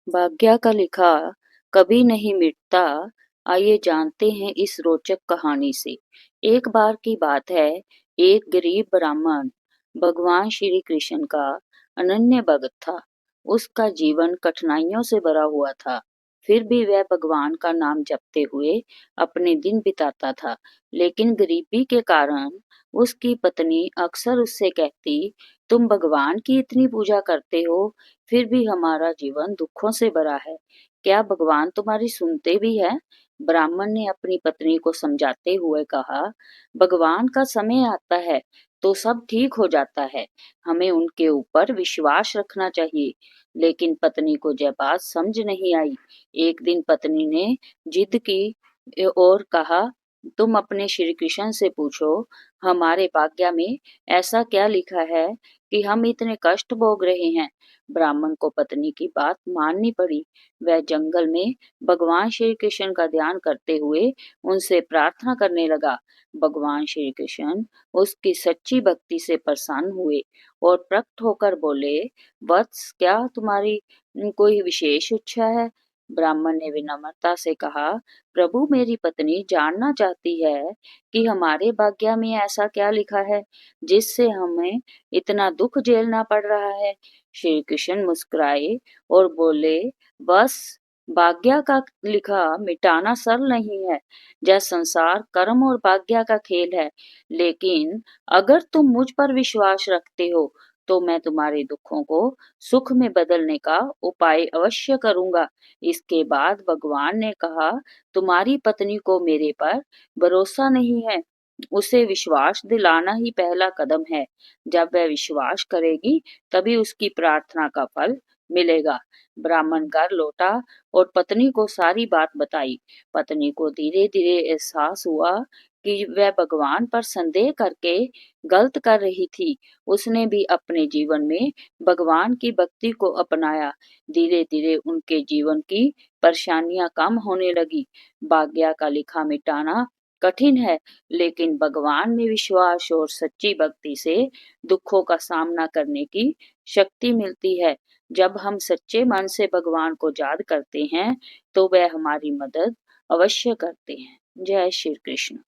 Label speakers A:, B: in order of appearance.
A: भाग्य का लिखा कभी नहीं मिटता। आइए जानते हैं इस रोचक कहानी से। एक बार की बात है, एक गरीब ब्राह्मण भगवान श्री कृष्ण का अनन्य भक्त था। उसका जीवन कठिनाइयों से भरा हुआ था, फिर भी वह भगवान का नाम जपते हुए अपने दिन बिताता था। लेकिन गरीबी के कारण उसकी पत्नी अक्सर उससे कहती, तुम भगवान की इतनी पूजा करते हो, फिर भी हमारा जीवन दुखों से भरा है। क्या भगवान तुम्हारी सुनते भी है? ब्राह्मण ने अपनी पत्नी को समझाते हुए कहा, भगवान का समय आता है तो सब ठीक हो जाता है। हमें उनके ऊपर विश्वास रखना चाहिए। लेकिन पत्नी को यह बात समझ नहीं आई। एक दिन पत्नी ने जिद की और कहा, तुम अपने श्री कृष्ण से पूछो, हमारे भाग्य में ऐसा क्या लिखा है कि हम इतने कष्ट भोग रहे हैं। ब्राह्मण को पत्नी की बात माननी पड़ी। वह जंगल में भगवान श्री कृष्ण का ध्यान करते हुए उनसे प्रार्थना करने लगा। भगवान श्री कृष्ण उसकी सच्ची भक्ति से प्रसन्न हुए और प्रकट होकर बोले, वत्स, क्या तुम्हारी कोई विशेष इच्छा है? ब्राह्मण ने विनम्रता से कहा, प्रभु, मेरी पत्नी जानना चाहती है कि हमारे भाग्य में ऐसा क्या लिखा है जिससे हमें इतना दुख झेलना पड़ रहा है। श्री कृष्ण मुस्कुराए और बोले, बस, भाग्य का लिखा मिटाना सरल नहीं है। यह संसार कर्म और भाग्य का खेल है। लेकिन अगर तुम मुझ पर विश्वास रखते हो तो मैं तुम्हारे दुखों को सुख में बदलने का उपाय अवश्य करूंगा। इसके बाद भगवान ने कहा, तुम्हारी पत्नी को मेरे पर भरोसा नहीं है। उसे विश्वास दिलाना ही पहला कदम है। जब वह विश्वास करेगी तभी उसकी प्रार्थना का फल मिलेगा। ब्राह्मण घर लौटा और पत्नी को सारी बात बताई। पत्नी को धीरे धीरे एहसास हुआ कि वह भगवान पर संदेह करके गलत कर रही थी। उसने भी अपने जीवन में भगवान की भक्ति को अपनाया। धीरे धीरे उनके जीवन की परेशानियां कम होने लगी। भाग्य का लिखा मिटाना कठिन है, लेकिन भगवान में विश्वास और सच्ची भक्ति से दुखों का सामना करने की शक्ति मिलती है। जब हम सच्चे मन से भगवान को याद करते हैं तो वह हमारी मदद अवश्य करते हैं। जय श्री कृष्ण।